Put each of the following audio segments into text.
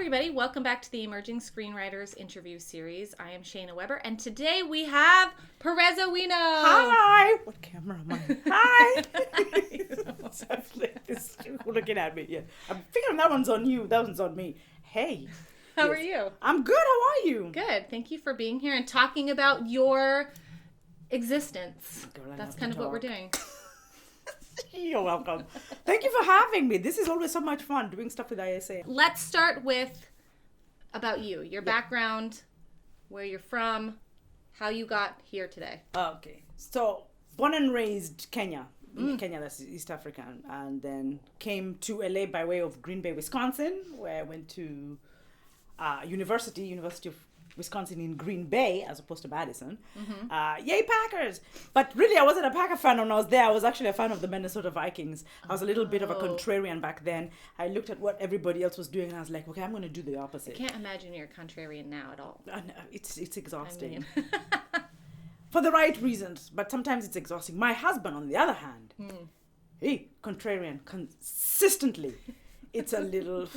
everybody. Welcome back to the Emerging Screenwriters interview series. I am Shayna Weber, and today we have Perez Owino. Hi! What camera am I? Hi! This looking at me. Yeah. I'm figuring that one's on you. That one's on me. Hey. How are you? I'm good. How are you? Good. Thank you for being here and talking about your existence. Girl, that's kind of what we're doing. You're welcome. Thank you for having me. This is always so much fun doing stuff with ISA. Let's start with about you, your background, where you're from, how you got here today. Okay. So, born and raised Kenya. Kenya, that's East African. And then came to LA by way of Green Bay, Wisconsin, where I went to University of Wisconsin in Green Bay as opposed to Madison. Yay Packers! But really I wasn't a Packer fan when I was there. I was actually a fan of the Minnesota Vikings. I was a little bit of a contrarian back then. I looked at what everybody else was doing and I was like, okay, I'm going to do the opposite. I can't imagine you're a contrarian now at all. It's exhausting. I mean. For the right reasons, but sometimes it's exhausting. My husband, on the other hand, contrarian consistently. It's a little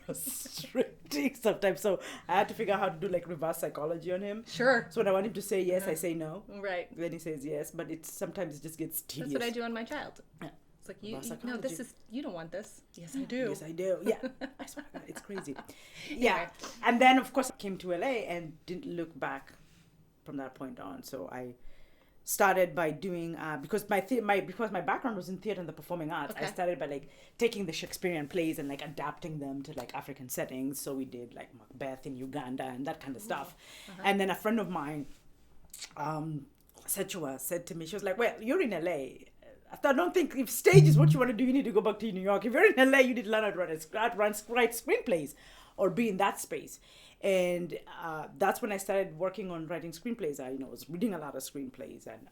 frustrating sometimes. So I had to figure out how to do like reverse psychology on him. Sure. So when I want him to say yes, I say no. Right. Then he says yes, but sometimes it just gets tedious. That's what I do on my child. Yeah. It's like, you don't want this. Yes, I do. Yes, I do. Yeah. I swear to God, it's crazy. Yeah. Anyway. And then, of course, I came to LA and didn't look back from that point on. So I started by doing because my background was in theater and the performing arts. I started by like taking the Shakespearean plays and like adapting them to like African settings. So we did like Mocbet in Uganda and that kind of stuff. And then a friend of mine, said to me, she was like, "Well, you're in LA. I don't think if stage is what you want to do, you need to go back to New York. If you're in LA, you need to learn how to write screenplays or be in that space." And that's when I started working on writing screenplays. I was reading a lot of screenplays and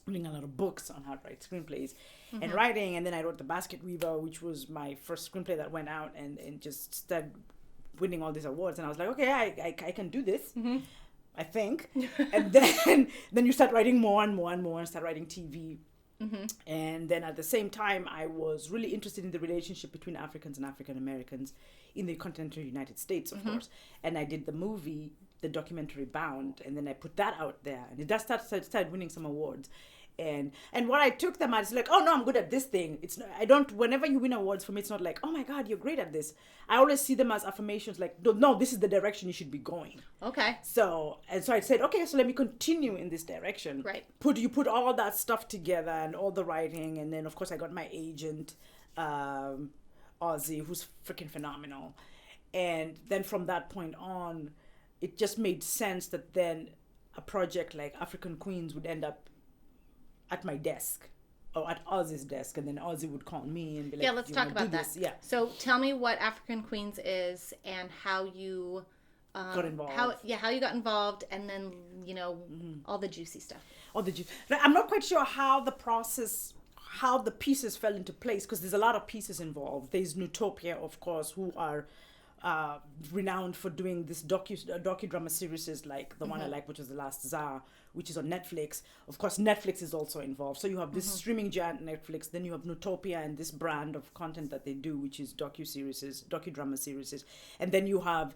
reading a lot of books on how to write screenplays and writing. And then I wrote The Basket Weaver, which was my first screenplay that went out and just started winning all these awards. And I was like, okay, I can do this, I think. And then you start writing more and more and more and start writing TV. And then at the same time, I was really interested in the relationship between Africans and African Americans in the continental United States, of course. And I did the documentary Bound, and then I put that out there, and it started winning some awards. And what I took them as like, oh no, I'm good at this thing. Whenever you win awards for me, it's not like, oh my God, you're great at this. I always see them as affirmations, like, no, this is the direction you should be going. Okay. So I said, okay, so let me continue in this direction. Right. You put all that stuff together and all the writing, and then of course I got my agent, Ozzy, who's freaking phenomenal. And then from that point on, it just made sense that then a project like African Queens would end up at my desk or at Ozzy's desk, and then Ozzy would call me and be like, let's talk about that. Yeah. So tell me what African Queens is and how you got involved. How you got involved, and then all the juicy stuff. I'm not quite sure how the pieces fell into place, because there's a lot of pieces involved. There's Nutopia, of course, who are renowned for doing this docudrama series like the one I like, which was The Last Tsar, which is on Netflix. Of course, Netflix is also involved. So you have this streaming giant Netflix, then you have Nutopia and this brand of content that they do, which is docudrama series. And then you have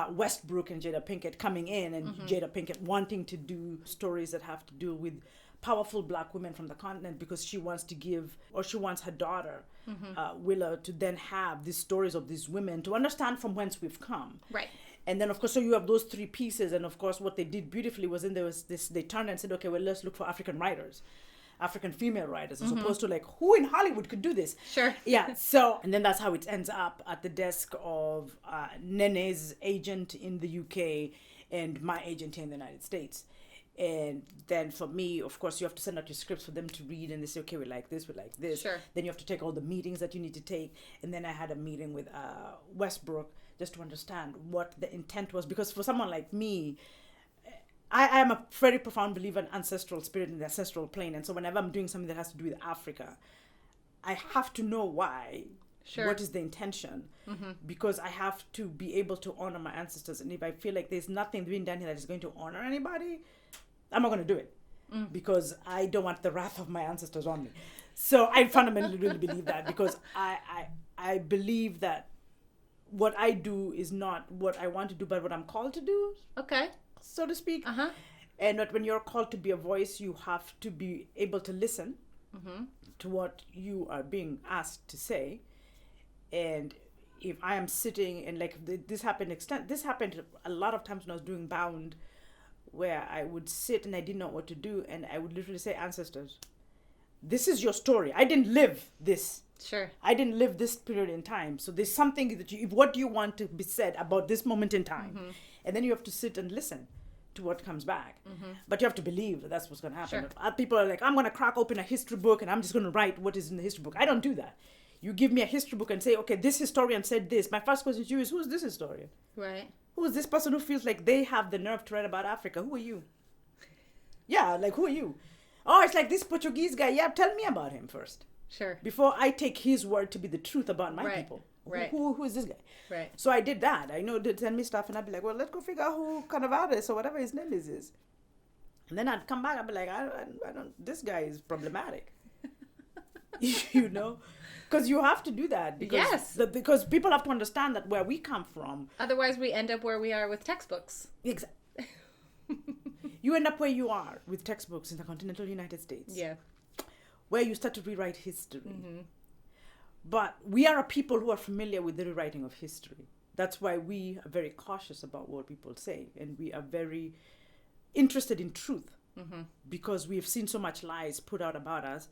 Westbrook and Jada Pinkett coming in, and Jada Pinkett wanting to do stories that have to do with powerful Black women from the continent, because she wants her daughter, Willow, to then have these stories of these women to understand from whence we've come. Right. And then, of course, so you have those three pieces. And, of course, what they did beautifully was they turned and said, okay, well, let's look for African writers, African female writers, as opposed to, like, who in Hollywood could do this? Sure. Yeah. So, and then that's how it ends up at the desk of Nene's agent in the UK and my agent here in the United States. And then for me, of course, you have to send out your scripts for them to read, and they say, okay, we like this. Sure. Then you have to take all the meetings that you need to take. And then I had a meeting with Westbrook just to understand what the intent was. Because for someone like me, I am a very profound believer in ancestral spirit and the ancestral plane. And so whenever I'm doing something that has to do with Africa, I have to know why. Sure. What is the intention? Because I have to be able to honor my ancestors. And if I feel like there's nothing being done here that is going to honor anybody, I'm not going to do it. Because I don't want the wrath of my ancestors on me. So I fundamentally really believe that, because I believe that what I do is not what I want to do, but what I'm called to do. Okay. So to speak. Uh-huh. And that when you're called to be a voice, you have to be able to listen to what you are being asked to say. And if I am sitting and like this happened a lot of times when I was doing Bound, where I would sit and I didn't know what to do, and I would literally say, ancestors, this is your story. I didn't live this. Sure. I didn't live this period in time. So there's something that what do you want to be said about this moment in time? And then you have to sit and listen to what comes back. But you have to believe that that's what's going to happen. Sure. People are like, I'm going to crack open a history book and I'm just going to write what is in the history book. I don't do that. You give me a history book and say, okay, this historian said this. My first question to you is, who's this historian? Right. Who is this person who feels like they have the nerve to write about Africa? Who are you? Yeah, like, who are you? Oh, it's like this Portuguese guy. Yeah, tell me about him first. Sure. Before I take his word to be the truth about my Right. people. Right. Who is this guy? Right. So I did that. I know they'd send me stuff and I'd be like, well, let's go figure out who kind of artist or whatever his name is. And then I'd come back, I'd be like, I don't, this guy is problematic. You know? Because you have to do that. Because Yes. Because people have to understand that where we come from. Otherwise, we end up where we are with textbooks. Exactly. You end up where you are with textbooks in the continental United States. Yeah. Where you start to rewrite history. But we are a people who are familiar with the rewriting of history. That's why we are very cautious about what people say. And we are very interested in truth. Because we've seen so much lies put out about us.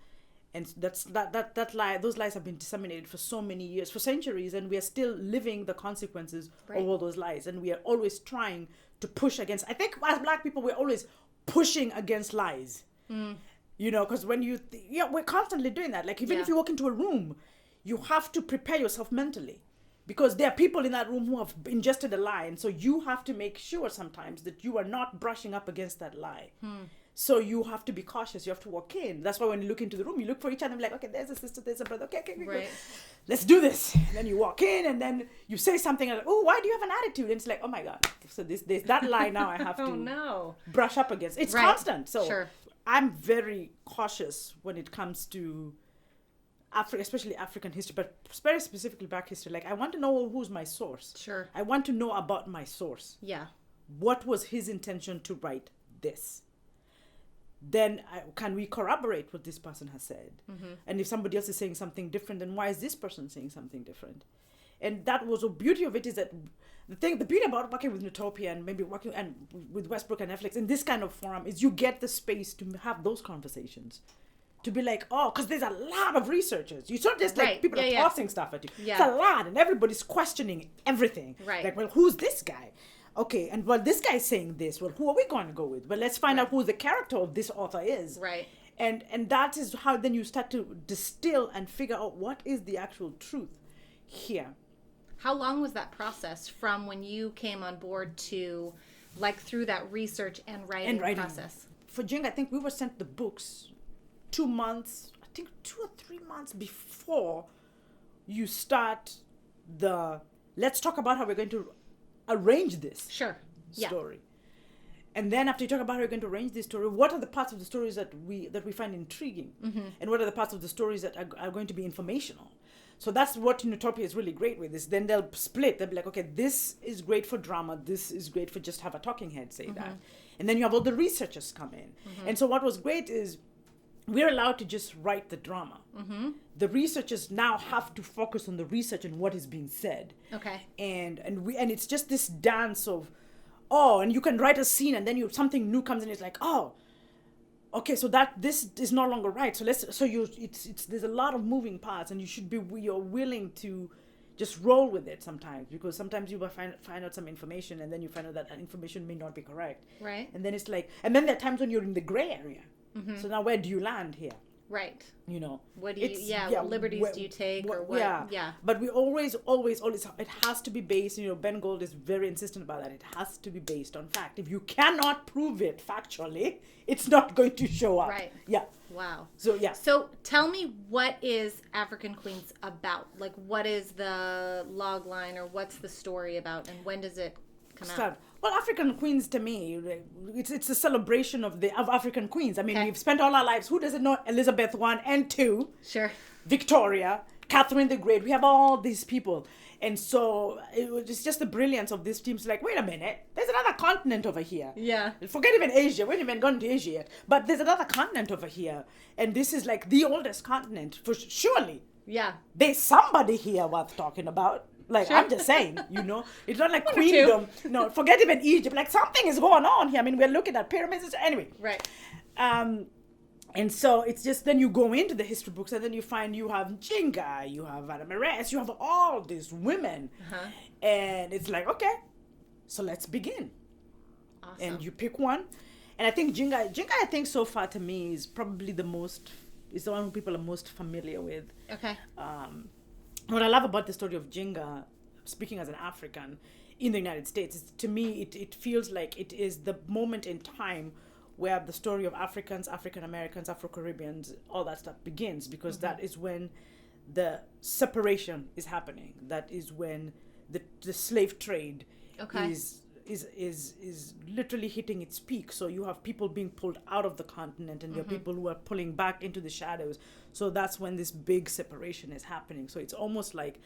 And that lie, those lies have been disseminated for so many years, for centuries. And we are still living the consequences Right. of all those lies. And we are always trying to push against. I think as Black people, we're always pushing against lies. You know, because when we're constantly doing that. Like even if you walk into a room, you have to prepare yourself mentally, because there are people in that room who have ingested a lie, and so you have to make sure sometimes that you are not brushing up against that lie. So you have to be cautious. You have to walk in. That's why when you look into the room, you look for each other and be like, okay, there's a sister, there's a brother. Okay, Right. let's do this. And then you walk in and then you say something and like, oh, why do you have an attitude? And it's like, oh my God. So there's that lie now I have to brush up against. It's constant. So Sure. I'm very cautious when it comes to especially African history, but very specifically Black history. Like, I want to know who's my source. Sure. I want to know about my source. Yeah. What was his intention to write this? Then can we corroborate what this person has said? And if somebody else is saying something different, then why is this person saying something different? And that was the beauty of it, is that the beauty about working with Nutopia and maybe working and with Westbrook and Netflix in this kind of forum is you get the space to have those conversations. To be like, oh, because there's a lot of researchers. You don't just like people are tossing stuff at you. Yeah. It's a lot, and everybody's questioning everything. Right. Like, well, who's this guy? Okay, and well, this guy's saying this. Well, who are we going to go with? Well, let's find out who the character of this author is. Right. And that is how then you start to distill and figure out what is the actual truth here. How long was that process from when you came on board to, like, through that research and writing process? For Jing, I think we were sent the books 2 months, I think 2 or 3 months before you start let's talk about how we're going to arrange this story. And then after you talk about how you're going to arrange this story, what are the parts of the stories that we find intriguing? And what are the parts of the stories that are going to be informational? So that's what Nutopia is really great with, is then they'll split. They'll be like, okay, this is great for drama. This is great for just have a talking head say that. And then you have all the researchers come in. And so what was great is we're allowed to just write the drama. The researchers now have to focus on the research and what is being said. Okay. And it's just this dance of, oh, and you can write a scene and then something new comes in. It's like, oh, okay, so this is no longer right. So there's a lot of moving parts, and you're willing to just roll with it sometimes, because sometimes you will find out some information and then you find out that information may not be correct. Right. And then it's like, and then there are times when you're in the gray area. So now where do you land here? Right. You know, what do you, what liberties do you take, or what? Yeah. But we always, it has to be based, Ben Gold is very insistent about that. It has to be based on fact. If you cannot prove it factually, it's not going to show up. Right. Yeah. Wow. So, yeah. So tell me, what is African Queens about? Like, what is the log line, or what's the story about, and when does it come out? Well, African Queens, to me, it's a celebration of African Queens. I mean, we've spent all our lives. Who doesn't know Elizabeth I and II? Sure. Victoria, Catherine the Great. We have all these people. And so it's just the brilliance of these teams. Like, wait a minute, there's another continent over here. Yeah. Forget even Asia. We haven't even gone to Asia yet. But there's another continent over here. And this is like the oldest continent, for surely. Yeah. There's somebody here worth talking about. Like, Sure. I'm just saying, it's not like One or queendom. No, forget even Egypt. Like, something is going on here. I mean, we're looking at pyramids. Anyway. Right. And so it's just, then you go into the history books and then you find you have Jinga, you have Anna Mares, you have all these women. Uh-huh. And it's like, okay, so let's begin. Awesome. And you pick one. And I think Jinga, I think so far to me is probably the one who people are most familiar with. Okay. What I love about the story of Jinga, speaking as an African in the United States, is, to me, it feels like it is the moment in time where the story of Africans, African Americans, Afro-Caribbeans, all that stuff begins, because that is when the separation is happening. That is when the slave trade is literally hitting its peak. So you have people being pulled out of the continent, and there are people who are pulling back into the shadows. So that's when this big separation is happening. So it's almost like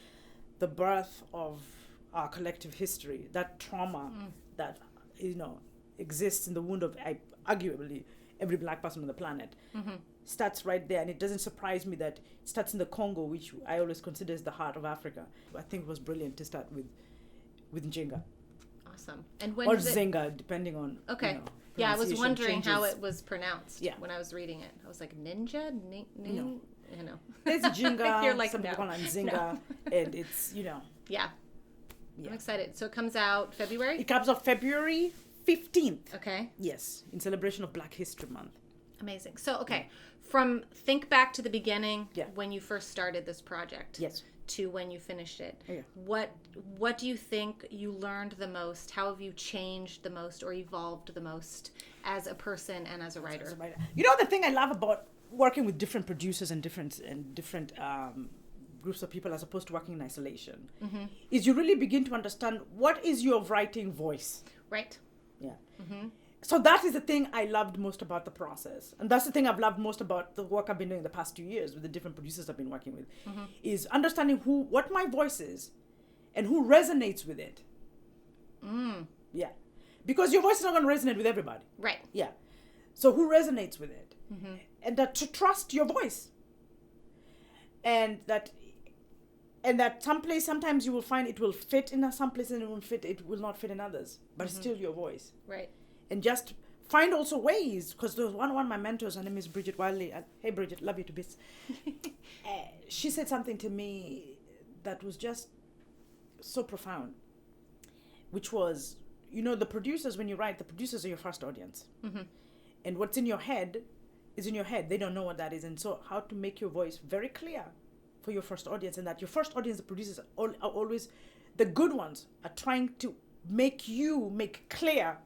the birth of our collective history, that trauma that exists in the wound of arguably every black person on the planet, starts right there. And it doesn't surprise me that it starts in the Congo, which I always consider as the heart of Africa. I think it was brilliant to start with Jinga. Awesome. And or Zinga, depending on yeah, I was wondering how changes. it was pronounced when I was reading it. I was like, ninja? No. There's Jinga, You're like, some people call it Zinga, and it's, Yeah. I'm excited. So it comes out February? It comes out February 15th. Okay. Yes, in celebration of Black History Month. Amazing. So, from think back to the beginning, Yeah. when you first started this project, Yes. to when you finished it. Yeah. What do you think you learned the most? How have you changed the most or evolved the most as a person and as a writer? The thing I love about working with different producers and different groups of people as opposed to working in isolation is you really begin to understand what is your writing voice. Right. Yeah. So that is the thing I loved most about the process. And that's the thing I've loved most about the work I've been doing the past 2 years with the different producers I've been working with, is understanding what my voice is and who resonates with it. Yeah. Because your voice is not going to resonate with everybody. Right. Yeah. So who resonates with it? And that to trust your voice. And that sometimes you will find it will fit in some places and it will not fit in others. But it's still your voice. Right. And just find also ways, because there was one of my mentors, her name is Bridget Wiley. Hey Bridget, love you to bits. She said something to me that was just so profound, which was, the producers, when you write, the producers are your first audience. And what's in your head is in your head. They don't know what that is. And so how to make your voice very clear for your first audience, and that your first audience, the producers, are always, the good ones are trying to make clear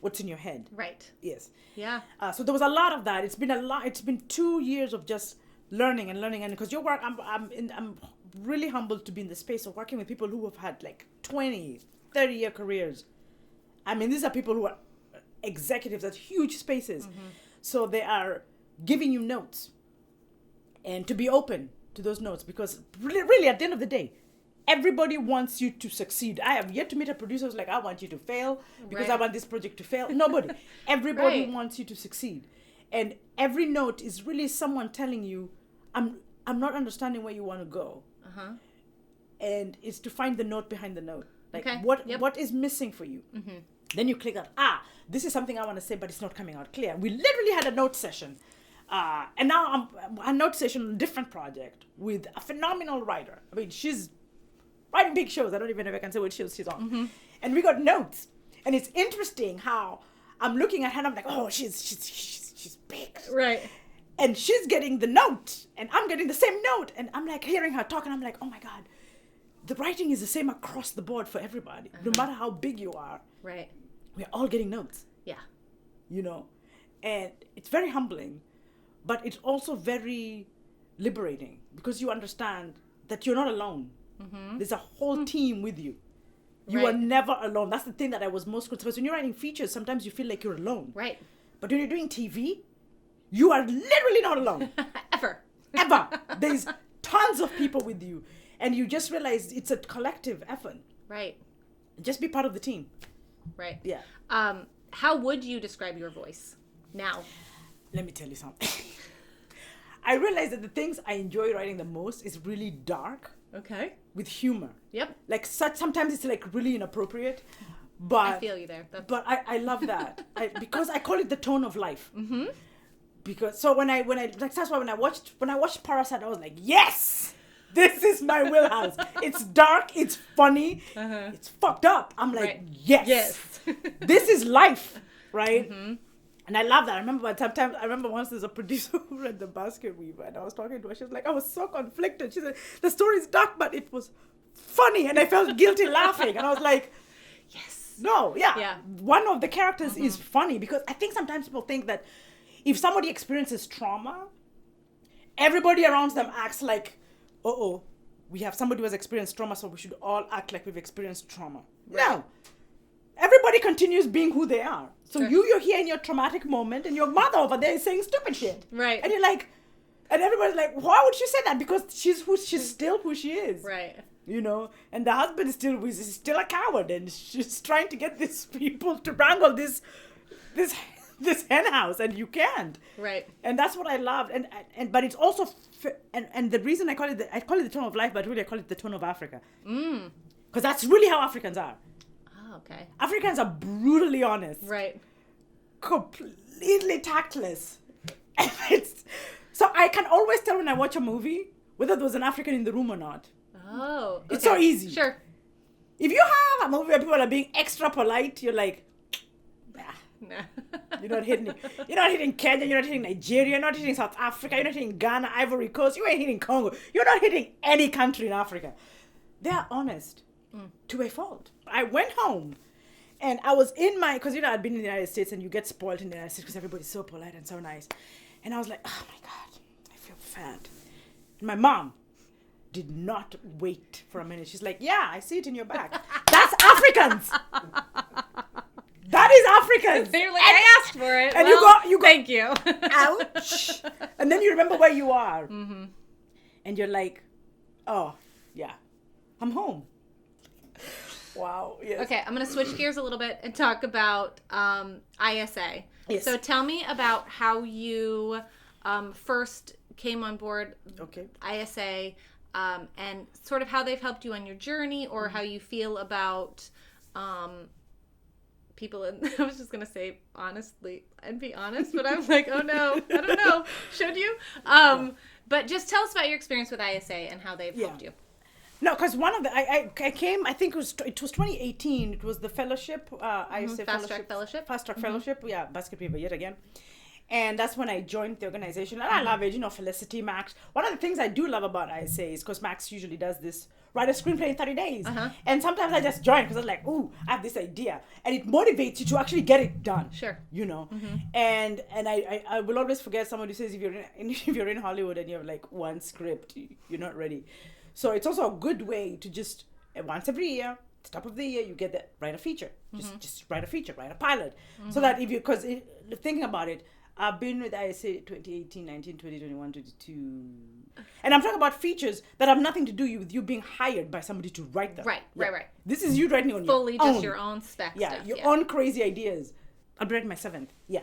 what's in your head. Right. Yes. Yeah. So there was a lot of that. It's been 2 years of just learning, and because your work, I'm really humbled to be in the space of working with people who have had like 20, 30-year careers. I mean, these are people who are executives at huge spaces. So they are giving you notes, and to be open to those notes, because really at the end of the day, everybody wants you to succeed. I have yet to meet a producer who's like, I want you to fail because I want this project to fail. Nobody. Everybody wants you to succeed. And every note is really someone telling you, I'm not understanding where you want to go. And it's to find the note behind the note. Like, what is missing for you? Then you click on, this is something I want to say, but it's not coming out clear. We literally had a note session. And now I'm a note session on a different project with a phenomenal writer. I mean, she's writing big shows. I don't even know if I can say what shows she's on. And we got notes. And it's interesting how I'm looking at her and I'm like, oh, she's big. Right. And she's getting the note and I'm getting the same note. And I'm like hearing her talk and I'm like, oh my God, the writing is the same across the board for everybody. No matter how big you are. Right. We're all getting notes. Yeah. And it's very humbling, but it's also very liberating because you understand that you're not alone. There's a whole team with you. You are never alone. That's the thing that I was most concerned. Because when you're writing features, sometimes you feel like you're alone. Right. But when you're doing TV, you are literally not alone. Ever. There's tons of people with you, and you just realize it's a collective effort. Right. Just be part of the team. Right. Yeah. How would you describe your voice now? Let me tell you something. I realized that the things I enjoy writing the most is really dark. Okay. With humor. Yep. Like sometimes it's like really inappropriate, but I feel you there. But I love that because I call it the tone of life. Mm-hmm. Because so when I like that's why when I watched Parasite, I was like, yes, this is my wheelhouse. It's dark, it's funny, it's fucked up. I'm like, yes, this is life, right? Mm-hmm. And I love that. I remember once there's a producer who read The Basket Weaver, and I was talking to her. She was like, I was so conflicted. She said, the story's dark, but it was funny, and I felt guilty laughing. And I was like, yes. No, yeah. One of the characters is funny, because I think sometimes people think that if somebody experiences trauma, everybody around them acts like, we have somebody who has experienced trauma, so we should all act like we've experienced trauma. Right. No. Everybody continues being who they are. So you're here in your traumatic moment, and your mother over there is saying stupid shit. Right. And you're like, and everybody's like, why would she say that? Because she's still who she is. Right. You know, and the husband is still a coward, and she's trying to get these people to wrangle this hen house, and you can't. Right. And that's what I loved. And but it's also and the reason I call it the tone of life, but really I call it the tone of Africa. Because that's really how Africans are. Okay. Africans are brutally honest. Right. Completely tactless. So I can always tell when I watch a movie whether there was an African in the room or not. Oh. Okay. It's so easy. Sure. If you have a movie where people are being extra polite, you're like, nah. You're not hitting Kenya, you're not hitting Nigeria, you're not hitting South Africa, you're not hitting Ghana, Ivory Coast, you ain't hitting Congo. You're not hitting any country in Africa. They're honest. To a fault. I went home and I was because I'd been in the United States, and you get spoiled in the United States because everybody's so polite and so nice. And I was like, oh my God, I feel fat. And my mom did not wait for a minute. She's like, yeah, I see it in your back. That's Africans. That is Africans. So you're like, I asked for it. And you go, thank you. Ouch. And then you remember where you are. Mm-hmm. And you're like, oh, yeah, I'm home. Wow. Yes. Okay, I'm going to switch gears a little bit and talk about ISA. Yes. So tell me about how you first came on board ISA and sort of how they've helped you on your journey, or how you feel about people. I was just going to say honestly and be honest, but I'm like, oh no, I don't know. Should you? But just tell us about your experience with ISA and how they've helped you. No, because one of the I came. I think it was 2018. It was the fellowship. Fast Track Fellowship. Yeah, Basket Weaver yet again. And that's when I joined the organization. And I love it. You know, Felicity, Max. One of the things I do love about ISA is because Max usually does this, write a screenplay in 30 days. And sometimes I just join because I'm like, ooh, I have this idea. And it motivates you to actually get it done. Sure. You know? And I will always forget someone who says if you're in Hollywood and you have like one script, you're not ready. So it's also a good way to just, once every year, top of the year, you get that, write a feature. Just write a feature, write a pilot. So that because thinking about it, I've been with ISA 2018, 19, 20, 21, 22. And I'm talking about features that have nothing to do with you being hired by somebody to write them. Right. This is you writing on fully your own. Just your own spec stuff. Your own crazy ideas. I'm writing my 7th. Yeah.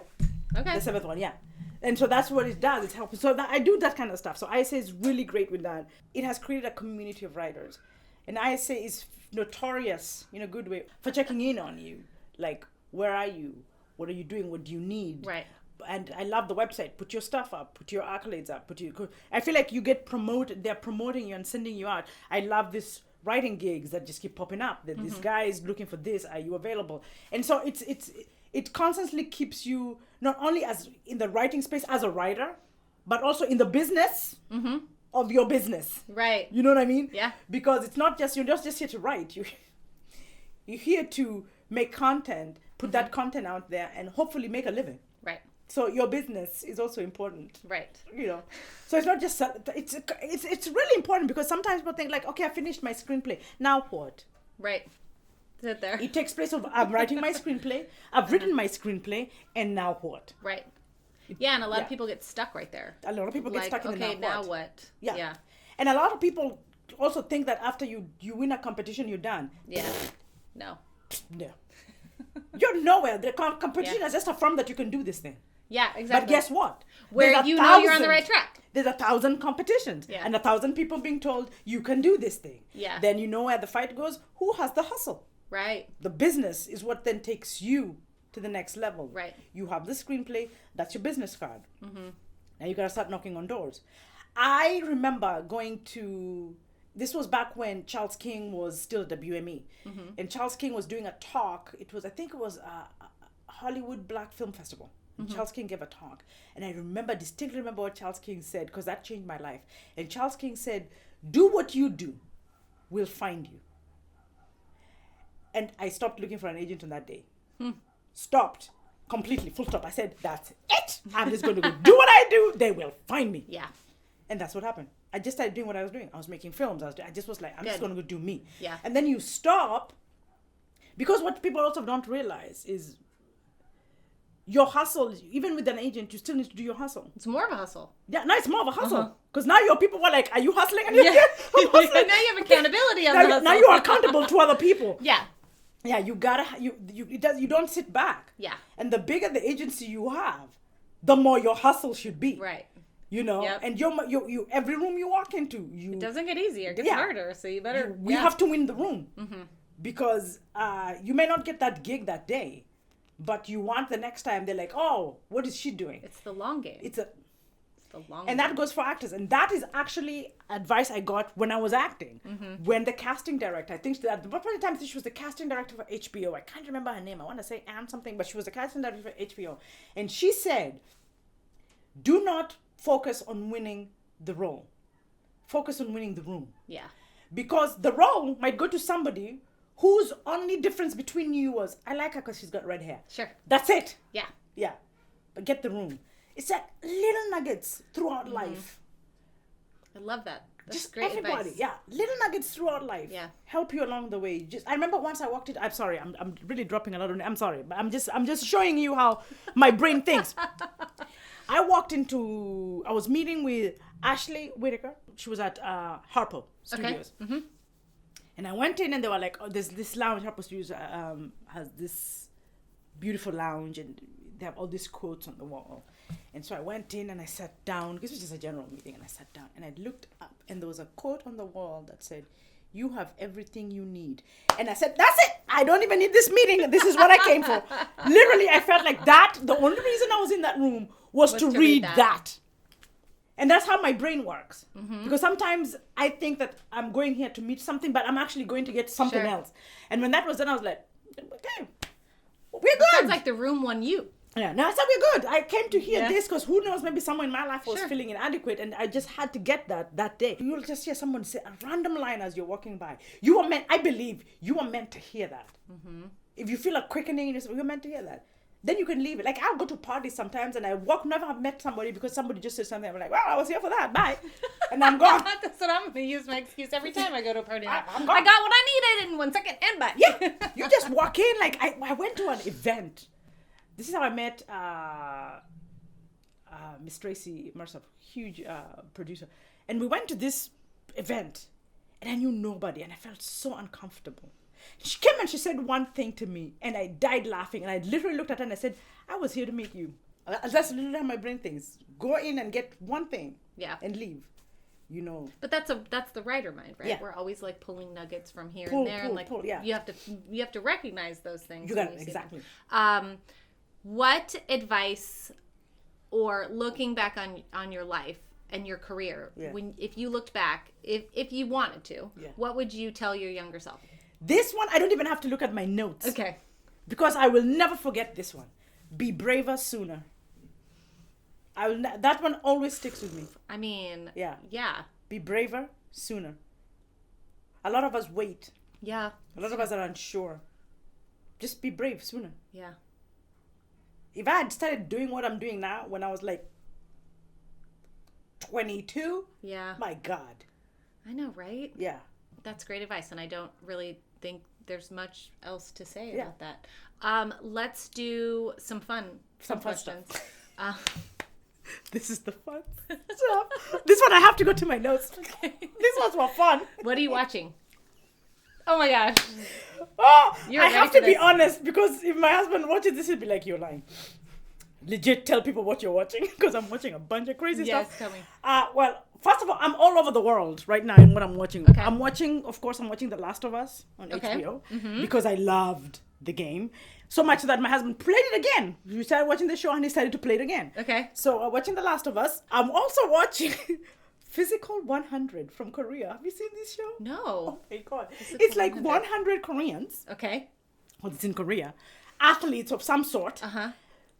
Okay. The 7th one, yeah. And so that's what it does. It's helping. So I do that kind of stuff. So ISA is really great with that. It has created a community of writers. And ISA is notorious, in a good way, for checking in on you. Like, where are you? What are you doing? What do you need? Right. And I love the website. Put your stuff up. Put your accolades up. I feel like you get promoted. They're promoting you and sending you out. I love this writing gigs that just keep popping up. That this guy is looking for this. Are you available? And so it constantly keeps you not only as in the writing space as a writer, but also in the business of your business. Right. You know what I mean? Yeah. Because it's not just, you're not just here to write. You're here to make content, put that content out there, and hopefully make a living. Right. So your business is also important. Right. You know. So it's not just, it's really important, because sometimes people think like, okay, I finished my screenplay. Now what? Right. Sit there. It takes place of I'm writing my screenplay, I've written my screenplay, and now what? Right. Yeah, and a lot of people get stuck right there. A lot of people get stuck in the now what. Yeah. And a lot of people also think that after you win a competition, you're done. Yeah. No. No. You're nowhere. The competition is just affirmed that you can do this thing. Yeah, exactly. But guess what? Where you know you're on the right track. There's 1,000 competitions. Yeah. And 1,000 people being told, you can do this thing. Yeah. Then you know where the fight goes. Who has the hustle? Right. The business is what then takes you to the next level. Right. You have the screenplay. That's your business card. Mm-hmm. Now you got to start knocking on doors. I remember going to... This was back when Charles King was still at WME. Mm-hmm. And Charles King was doing a talk. I think it was a Hollywood Black Film Festival. Mm-hmm. Charles King gave a talk. And I distinctly remember what Charles King said, because that changed my life. And Charles King said, do what you do. We'll find you. And I stopped looking for an agent on that day. Stopped. Completely. Full stop. I said, that's it. I'm just going to go do what I do. They will find me. Yeah. And that's what happened. I just started doing what I was doing. I was making films. I just was like, I'm just going to go do me. Yeah. And then you stop. Because what people also don't realize is your hustle, even with an agent, you still need to do your hustle. It's more of a hustle. Yeah, now it's more of a hustle. Because now your people were like, are you hustling? And you're now you have accountability on the hustle. Now you are accountable to other people. Yeah. Yeah, you gotta, you don't sit back. Yeah. And the bigger the agency you have, the more your hustle should be. Right. You know, and you every room you walk into, it doesn't get easier, it gets harder. So you better. We have to win the room, because you may not get that gig that day, but you want the next time. They're like, oh, what is she doing? It's the long game. It's the long and game. That goes for actors, and that is actually advice I got when I was acting. When the casting director, I think that the point in time she was the casting director for HBO. I can't remember her name. I want to say Anne something, but she was the casting director for HBO, and she said, do not focus on winning the role. Focus on winning the room. Yeah. Because the role might go to somebody whose only difference between you was, I like her because she's got red hair. Sure. That's it. Yeah. Yeah. But get the room. It's like little nuggets throughout life. I love that. That's just great everybody. advice. Yeah. Little nuggets throughout life. Yeah. Help you along the way. I remember once I walked in. I'm sorry. I'm really dropping a lot of. I'm sorry, but I'm just showing you how my brain thinks. I was meeting with Ashley Whitaker. She was at Harpo Studios. Okay. Mm-hmm. And I went in and they were like, oh, there's this lounge. Harpo Studios has this beautiful lounge and they have all these quotes on the wall. And so I went in and I sat down. This was just a general meeting. And I sat down and I looked up and there was a quote on the wall that said, you have everything you need. And I said, that's it. I don't even need this meeting. This is what I came for. Literally, I felt like that. The only reason I was in that room was to read that. And that's how my brain works. Mm-hmm. Because sometimes I think that I'm going here to meet something, but I'm actually going to get something else. And when that was done, I was like, okay, we're good. Sounds like the room won you. Yeah, no, I said we're good. I came to hear this because who knows, maybe someone in my life was feeling inadequate and I just had to get that day. You'll just hear someone say a random line as you're walking by. I believe you were meant to hear that. Mm-hmm. If you feel a quickening, you're meant to hear that. Then you can leave it. Like I'll go to parties sometimes and never have met somebody because somebody just said something. I'm like, well, I was here for that. Bye. And I'm gone. That's what I'm going to use my excuse every time I go to a party. I got what I needed in 1 second and bye. Yeah. You just walk in. Like I went to an event. This is how I met Miss Tracy Mercer, huge producer. And we went to this event and I knew nobody and I felt so uncomfortable. She came and she said one thing to me and I died laughing and I literally looked at her and I said, I was here to meet you. That's literally how my brain thinks. Go in and get one thing and leave. You know. But that's the writer mind, right? Yeah. We're always like pulling nuggets from here and there. You have to recognize those things. You got it, exactly. What advice, or looking back on your life and your career, if you looked back, if you wanted to, what would you tell your younger self? This one, I don't even have to look at my notes. Okay. Because I will never forget this one. Be braver sooner. That one always sticks with me. I mean, yeah. Be braver sooner. A lot of us wait. Yeah. A lot of us are unsure. Just be brave sooner. Yeah. If I had started doing what I'm doing now when I was like 22, my God. I know, right? Yeah. That's great advice, and I don't really think there's much else to say about that. Let's do some fun questions. Stuff. This is the fun stuff. This one I have to go to my notes. Okay. These ones were fun. What are you watching? Oh my gosh. Oh, I have to be honest, because if my husband watches this, he'll be like, you're lying. Legit tell people what you're watching, because I'm watching a bunch of crazy stuff. Yes, tell me. Well, first of all, I'm all over the world right now in what I'm watching. Okay. I'm watching The Last of Us on HBO because I loved the game. So much that my husband played it again. We started watching the show and he started to play it again. Okay. So I'm watching The Last of Us. I'm also watching Physical 100 from Korea. Have you seen this show? No. Oh my God. It's like 100 Koreans. Okay. Well, it's in Korea. Athletes of some sort. Uh-huh.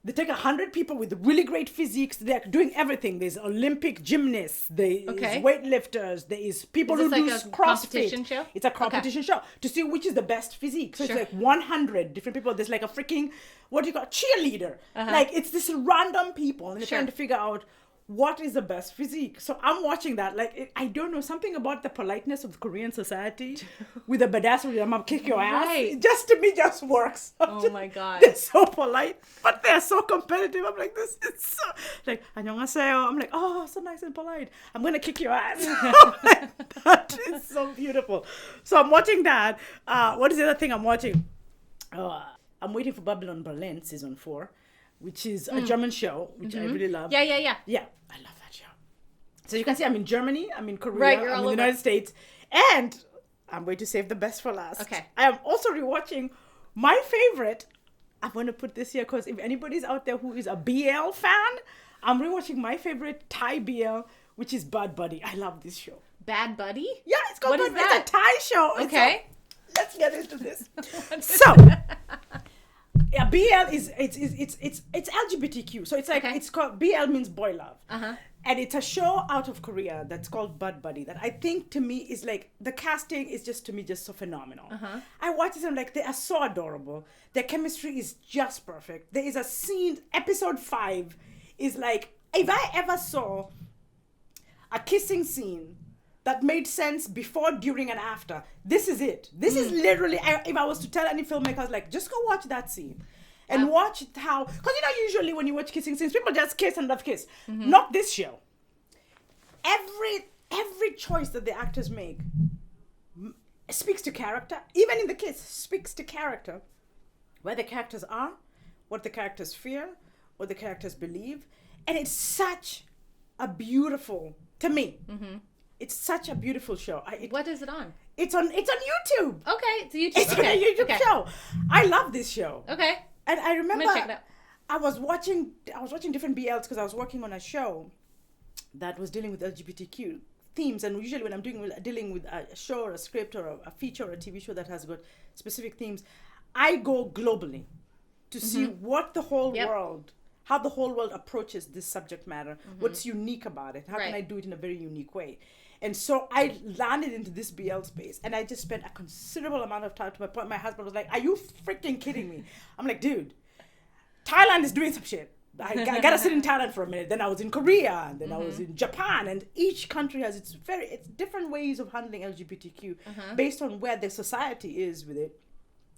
They take 100 people with really great physiques. They're doing everything. There's Olympic gymnasts. There's weightlifters. There is people who do CrossFit. Competition show? It's a competition show to see which is the best physique. So it's like 100 different people. There's like a freaking, what do you call, cheerleader. Like it's this random people. And they're trying to figure out what is the best physique. So I'm watching that. Like, I don't know, something about the politeness of Korean society with the badassery, I'm gonna kick your ass. It just, to me, just works. My God. They're so polite, but they're so competitive. I'm like, this is so, like, 안녕하세요. I'm like, oh, so nice and polite. I'm gonna kick your ass. Like, that is so beautiful. So I'm watching that. What is the other thing I'm watching? I'm waiting for Babylon Berlin season 4, which is a German show, which I really love. Yeah. Yeah, I love that show. So you can see I'm in Germany, I'm in Korea, I'm in the United States, and I'm going to save the best for last. Okay. I am also rewatching my favorite. I'm going to put this here because if anybody's out there who is a BL fan, I'm rewatching my favorite Thai BL, which is Bad Buddy. I love this show. Bad Buddy? Yeah, it's called Bad Buddy. It's a Thai show. Okay. Let's get into this. So, yeah, BL is it's LGBTQ. So it's like it's called, BL means boy love. And it's a show out of Korea that's called Bad Buddy that I think to me is like, the casting is just to me just so phenomenal. I watch it and I'm like, they are so adorable. Their chemistry is just perfect. There is a scene, episode 5 is like, if I ever saw a kissing scene that made sense before, during, and after, this is it. This is literally, if I was to tell any filmmakers, like, just go watch that scene. And watch how, because you know, usually when you watch kissing scenes, people just kiss and love kiss. Not this show. Every choice that the actors make speaks to character. Even in the kiss, speaks to character. Where the characters are, what the characters fear, what the characters believe. And it's such a beautiful, to me, it's such a beautiful show. What is it on? It's on YouTube. Okay, it's a YouTube. It's on a YouTube show. I love this show. Okay. And I remember I'm gonna check it out. I was watching different BLs because I was working on a show that was dealing with LGBTQ themes. And usually when I'm dealing with a show or a script or a feature or a TV show that has got specific themes, I go globally to see what the whole world, how the whole world approaches this subject matter, what's unique about it, how can I do it in a very unique way. And so I landed into this BL space and I just spent a considerable amount of time, to my point my husband was like, are you freaking kidding me? I'm like, dude, Thailand is doing some shit. I gotta sit in Thailand for a minute. Then I was in Korea, and then I was in Japan, and each country has its different ways of handling LGBTQ based on where their society is with it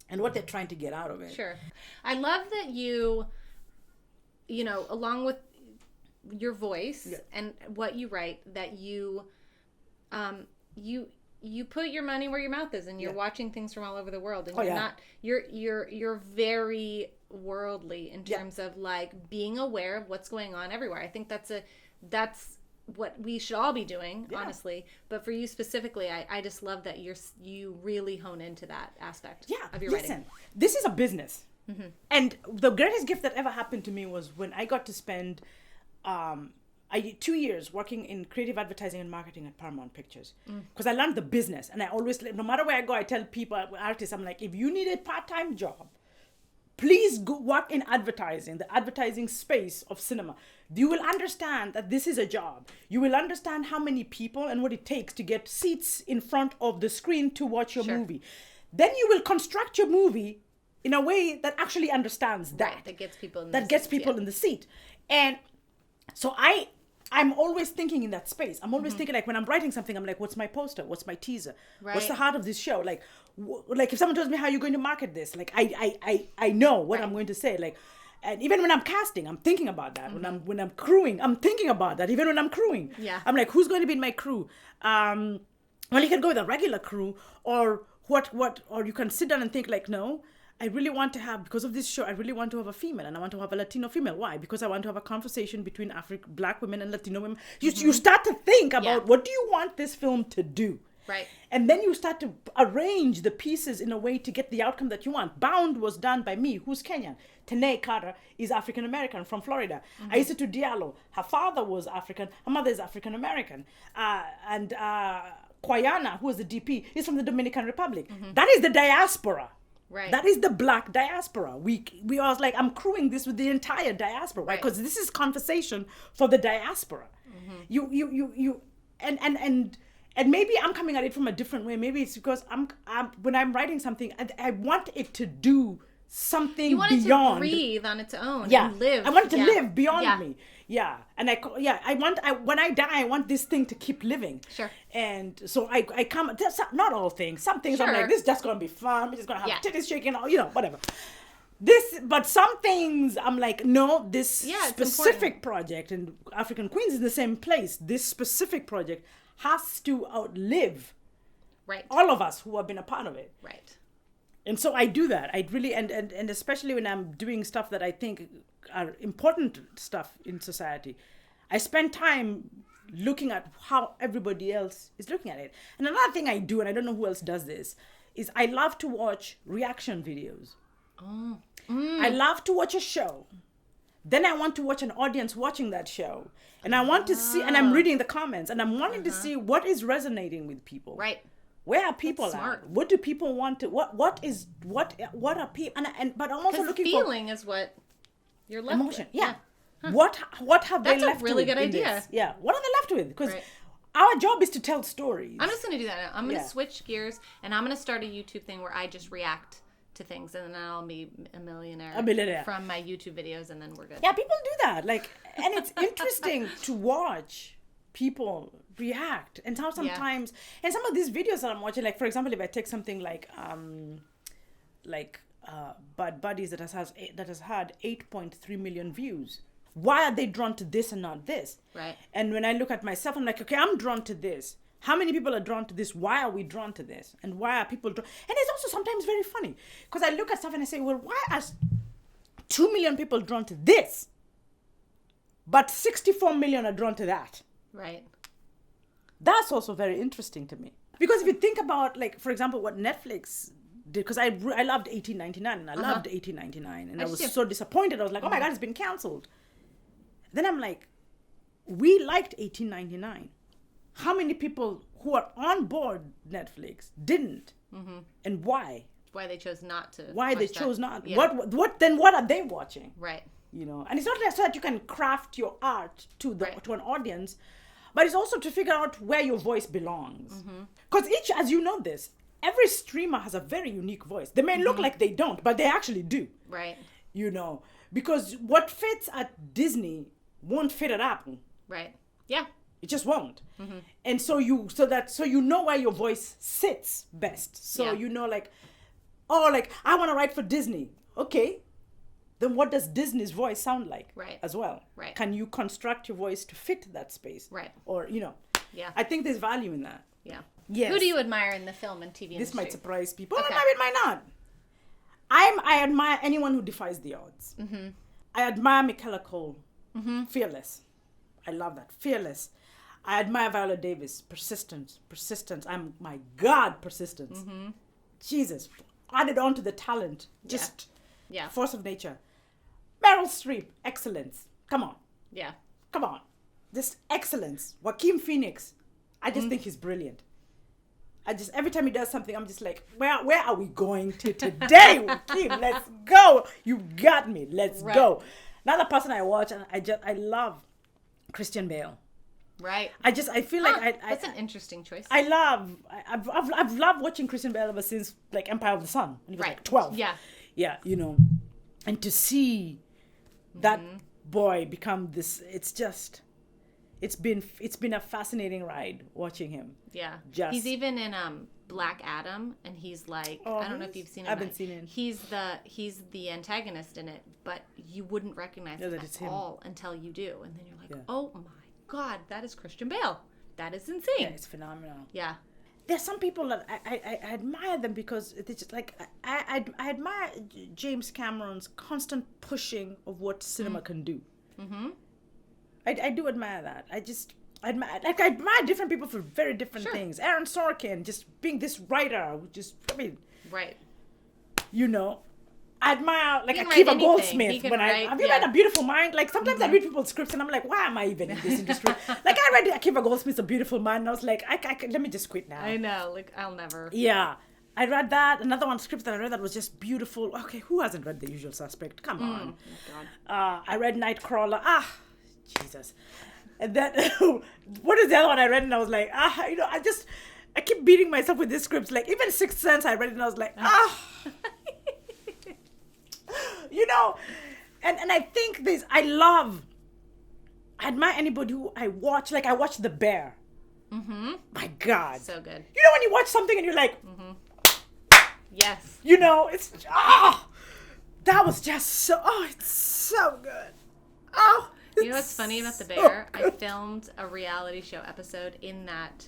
and what they're trying to get out of it. Sure. I love that you know, along with your voice and what you write, that you put your money where your mouth is, and you're watching things from all over the world, and you're very worldly in terms of like being aware of what's going on everywhere. I think that's what we should all be doing, honestly. But for you specifically, I just love that you really hone into that aspect of your writing. This is a business. And the greatest gift that ever happened to me was when I got to spend 2 years working in creative advertising and marketing at Paramount Pictures, because I learned the business. And I always, no matter where I go, I tell people, artists, I'm like, if you need a part-time job, please go work in advertising, the advertising space of cinema. You will understand that this is a job. You will understand how many people and what it takes to get seats in front of the screen to watch your movie. Then you will construct your movie in a way that actually understands that. Right, that gets people in the seat. And so I'm always thinking in that space. I'm always thinking, like, when I'm writing something, I'm like, what's my poster? What's my teaser? Right. What's the heart of this show? Like if someone tells me how you're going to market this, like, I know what I'm going to say. Like, And even when I'm casting, I'm thinking about that. When I'm crewing, I'm thinking about that. Even when I'm crewing, I'm like, who's going to be in my crew? Well, you can go with a regular crew, or or you can sit down and think like, no, I really want to have, because of this show, I really want to have a female, and I want to have a Latino female. Why? Because I want to have a conversation between Black women and Latino women. You start to think about what do you want this film to do? Right. And then you start to arrange the pieces in a way to get the outcome that you want. Bound was done by me, who's Kenyan. Judy Carter is African-American from Florida. Aissatou Diallo, her father was African, her mother is African-American. And Kwayana, who is the DP, is from the Dominican Republic. That is the diaspora. Right. That is the Black diaspora. We was like, I'm crewing this with the entire diaspora, right? Because this is conversation for the diaspora. And maybe I'm coming at it from a different way. Maybe it's because when I'm writing something, I want it to do something beyond. You want it to breathe on its own and live. I want it to live beyond me. Yeah. And when I die, I want this thing to keep living. Sure. And so I come, not all things. Some things I'm like, this is just going to be fun. We're just going to have titties shaking, whatever. But some things I'm like, no, this specific project, and African Queens is in the same place. This specific project has to outlive all of us who have been a part of it. Right. And so I do that. I really, and especially when I'm doing stuff that I think are important stuff in society, I spend time looking at how everybody else is looking at it. And another thing I do, and I don't know who else does this, is I love to watch reaction videos. Oh. I love to watch a show. Then I want to watch an audience watching that show. And I want to see, and I'm reading the comments, and I'm wanting to see what is resonating with people. Right. Where are people at? What do people want to, what are people, but I'm also looking for. Feeling is what you're left emotion. with. Yeah. Huh. What have they left with? That's a really good idea. This? Yeah. What are they left with? Because our job is to tell stories. I'm just going to do that now. I'm going to switch gears, and I'm going to start a YouTube thing where I just react to things, and then I'll be a millionaire from my YouTube videos, and then we're good. Yeah, people do that. Like, and it's interesting to watch people react, and how sometimes, and some of these videos that I'm watching, like for example, if I take something like Bad Buddies that has had 8.3 million views. Why are they drawn to this and not this? Right. And when I look at myself, I'm like, okay, I'm drawn to this. How many people are drawn to this? Why are we drawn to this? And why are people drawn? And it's also sometimes very funny because I look at stuff and I say, well, why are 2 million people drawn to this, but 64 million are drawn to that? Right. That's also very interesting to me. Because if you think about, like, for example, what Netflix did, because I loved 1899, and I loved 1899, and I was so disappointed. I was like, oh my God, it's been canceled. Then I'm like, we liked 1899. How many people who are on board Netflix didn't? Mm-hmm. And why? Why they chose not to. Why they chose not. Yeah. What are they watching? Right. And it's not so that you can craft your art to an audience, but it's also to figure out where your voice belongs. Because as you know this, every streamer has a very unique voice. They may look like they don't, but they actually do. Right. Because what fits at Disney won't fit at Apple. Right. Yeah. It just won't. And so you know where your voice sits best. So I want to write for Disney. Okay. Then what does Disney's voice sound like? Right. As well? Right. Can you construct your voice to fit that space? Right. Or, Yeah. I think there's value in that. Yeah. Yes. Who do you admire in the film and TV industry? This might surprise people. Okay. It might not. I admire anyone who defies the odds. I admire Michaela Cole. Fearless. I love that. Fearless. I admire Viola Davis. Persistence. My God, persistence. Jesus. Added on to the talent. Just force of nature. Meryl Streep. Excellence. Come on. Yeah. Come on. Just excellence. Joaquin Phoenix. I just think he's brilliant. Every time he does something, I'm just like, where are we going to today, Joaquin? Let's go. You got me. Let's go. Another person I watch, and I love Christian Bale. Right. I feel like that's an interesting choice. I've loved watching Christian Bale ever since like Empire of the Sun when he was like 12. Yeah. Yeah, and to see that boy become this, it's been a fascinating ride watching him. Yeah. He's even in Black Adam, and he's like, I don't know if you've seen him. I haven't seen him. He's the antagonist in it, but you wouldn't recognize it at all until you do. And then you're like, oh my God, that is Christian Bale. That is insane. Yeah, it's phenomenal. Yeah. There's some people that I admire them because it's just like I admire James Cameron's constant pushing of what cinema can do. Mm-hmm. I do admire that. I admire different people for very different things. Aaron Sorkin just being this writer, right. You know, I admire like Akiva Goldsmith when have you read A Beautiful Mind? Like sometimes I read people's scripts and I'm like, why am I even in this industry? Like I read Akiva Goldsmith's A Beautiful Mind and I was like, let me just quit now. I know, like I'll never. Yeah. I read that. Another one script that I read that was just beautiful. Okay, who hasn't read The Usual Suspect? Come on. Oh God. I read Nightcrawler. Jesus. And then, what is the other one I read and I was like, I keep beating myself with these scripts. Like even Sixth Sense I read it and I was like, you know, and I think I admire anybody who I watch. Like I watched The Bear. Mm-hmm. My God. So good. You know when you watch something and you're like, yes. You know, it's, that was just so, it's so good. You know what's funny about The Bear? So I filmed a reality show episode in that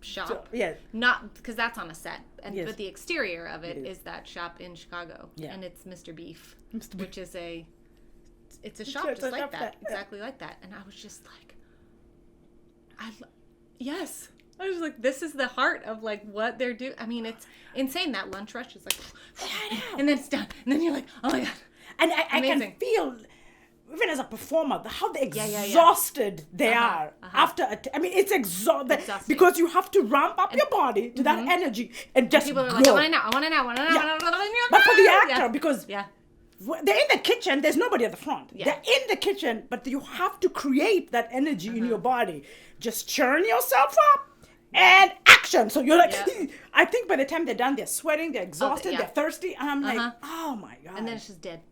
shop. So, yeah. Not because that's on a set, but the exterior of it is that shop in Chicago, and it's Mr. Beef, which is it's a shop just like that, exactly like that. And I was just like, I was like, this is the heart of like what they're doing. I mean, it's insane. That lunch rush is like, and then it's done, and then you're like, oh my God, and I can feel. Even as a performer, how exhausted they are after. It's exhausting because you have to ramp up your body to that energy and just people are go. Like, I want it now. But for the actor, because they're in the kitchen, there's nobody at the front. Yeah. They're in the kitchen, but you have to create that energy in your body. Just churn yourself up and action. So you're like, I think by the time they're done, they're sweating, they're exhausted, they're thirsty, and I'm like, oh my God. And then it's just dead.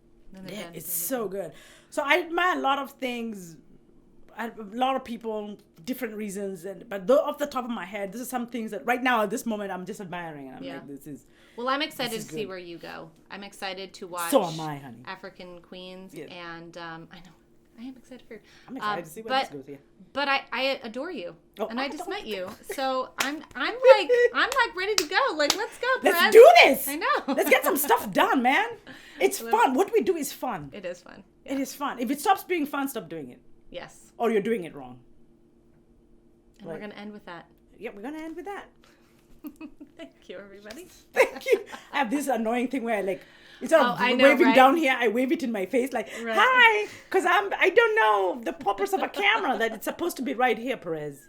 It's so good. So I admire a lot of things, a lot of people, different reasons, but off the top of my head, this is some things that right now at this moment I'm just admiring, and I'm like, this is. Well, I'm excited to see where you go. I'm excited to watch. So am I, honey. African Queens, and I know I am excited for you. I'm excited to see where this goes here. But I adore you, and I just met you, so I'm like ready to go. Like, let's go, Perez. Let's do this. I know. Let's get some stuff done, man. It's fun. What we do is fun. It is fun. Yeah. It is fun. If it stops being fun, stop doing it. Yes. Or you're doing it wrong. And we're gonna end with that. Yeah, we're gonna end with that. Thank you, everybody. Thank you. I have this annoying thing where instead of waving down here, I wave it in my face like, hi, because I don't know the purpose of a camera that it's supposed to be right here, Perez.